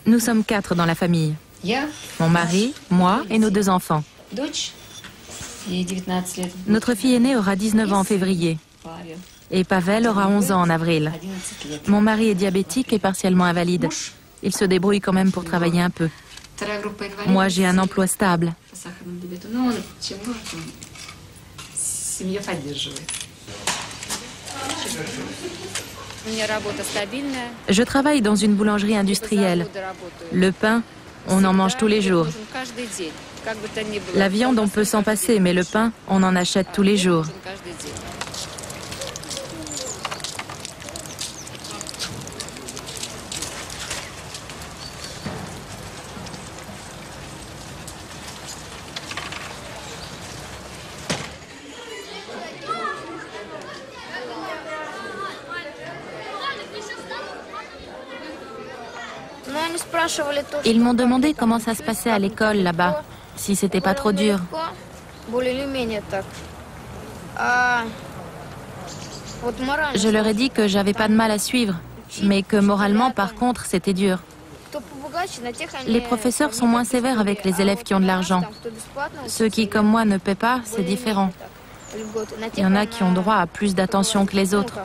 Nous sommes 4 dans la famille. Mon mari, moi et nos 2 enfants. Notre fille aînée aura 19 ans en février. Et Pavel aura 11 ans en avril. Mon mari est diabétique et partiellement invalide. Il se débrouille quand même pour travailler un peu. Moi, j'ai un emploi stable. Je travaille dans une boulangerie industrielle. Le pain, on en mange tous les jours. La viande, on peut s'en passer, mais le pain, on en achète tous les jours. Ils m'ont demandé comment ça se passait à l'école là-bas, si c'était pas trop dur. Je leur ai dit que j'avais pas de mal à suivre, mais que moralement, par contre, c'était dur. Les professeurs sont moins sévères avec les élèves qui ont de l'argent. Ceux qui, comme moi, ne paient pas, c'est différent. Il y en a qui ont droit à plus d'attention que les autres.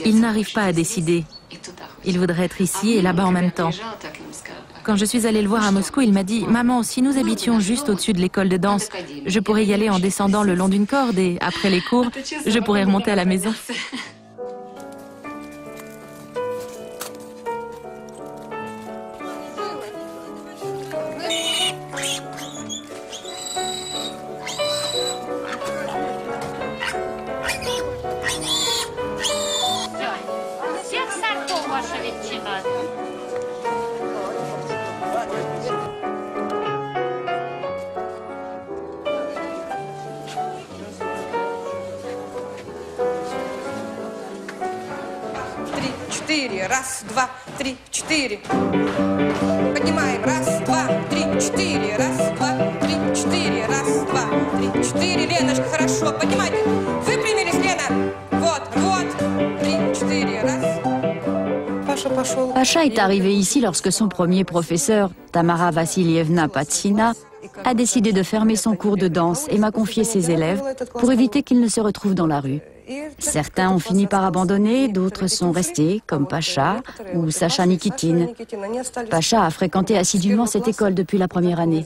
Il n'arrive pas à décider. Il voudrait être ici et là-bas en même temps. Quand je suis allée le voir à Moscou, il m'a dit « Maman, si nous habitions juste au-dessus de l'école de danse, je pourrais y aller en descendant le long d'une corde et après les cours, je pourrais remonter à la maison. » Раз, два, три, четыре. Поднимаем. Раз, два, три, четыре. Раз, два, три, четыре. Раз, два, три, четыре. Леночка, хорошо. Поднимайте. Выпрямились, Лена. Вот, вот. Три, четыре. Раз. Pasha est arrivé ici lorsque son premier professeur, Tamara Vassilievna Patsina, a décidé de fermer son cours de danse et m'a confié ses élèves pour éviter qu'ils ne se retrouvent dans la rue. Certains ont fini par abandonner, d'autres sont restés, comme Pasha ou Sacha Nikitin. Pasha a fréquenté assidûment cette école depuis la première année.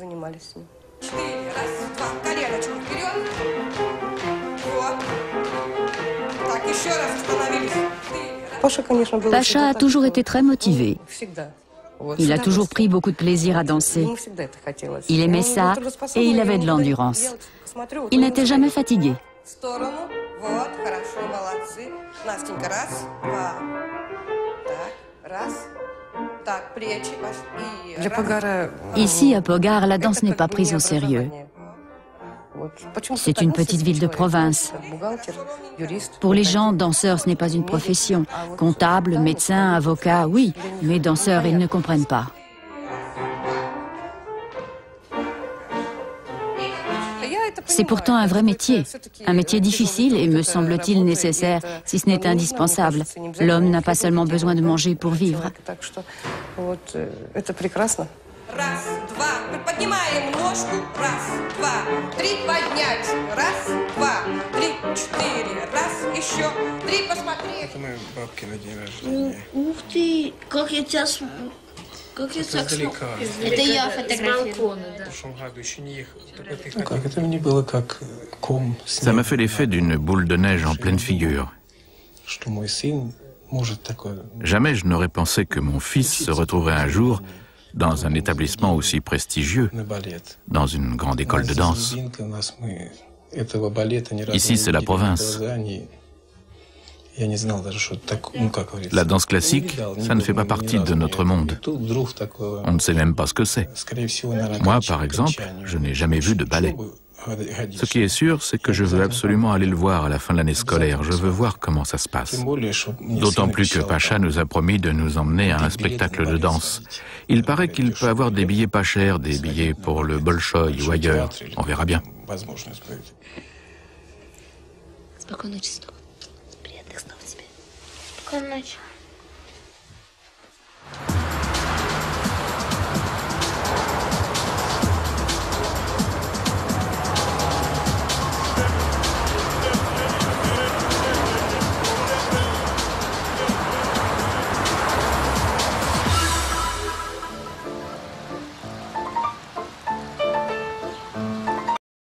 Pasha a toujours été très motivé. Il a toujours pris beaucoup de plaisir à danser. Il aimait ça et il avait de l'endurance. Il n'était jamais fatigué. Вот, хорошо, молодцы. Настенька, раз, два. Так, раз. Так, плечи. И Ici, à Pogar, la danse n'est pas prise au sérieux. C'est une petite ville de province. Pour les gens, danseur, ce n'est pas une profession. Comptable, médecin, avocat, oui, mais danseurs, ils ne comprennent pas. C'est pourtant un vrai métier difficile et me semble-t-il nécessaire, si ce n'est indispensable. L'homme n'a pas seulement besoin de manger pour vivre. Раз, два, поднимаем ножку, раз, два, три, поднять, раз, два, три, четыре, раз, еще, три, посмотреть. Это моей бабки на день рождения. Ух ты, как я тебя смотрю. Как я так смотрю. Это я фотографирую. В прошлом году еще не ехал. Ну как, это мне было как ком. Ça m'a fait l'effet d'une boule de neige en pleine figure. Что мой сын может такое. Jamais je n'aurais pensé que mon fils se retrouverait un jour dans un établissement aussi prestigieux, dans une grande école de danse. Ici, c'est la province. La danse classique, ça ne fait pas partie de notre monde. On ne sait même pas ce que c'est. Moi, par exemple, je n'ai jamais vu de ballet. Ce qui est sûr, c'est que je veux absolument aller le voir à la fin de l'année scolaire. Je veux voir comment ça se passe. D'autant plus que Pacha nous a promis de nous emmener à un spectacle de danse. Il paraît qu'il peut avoir des billets pas chers, des billets pour le Bolchoï ou ailleurs. On verra bien. Спокойной ночи. Приятных снов тебе. Спокойной ночи.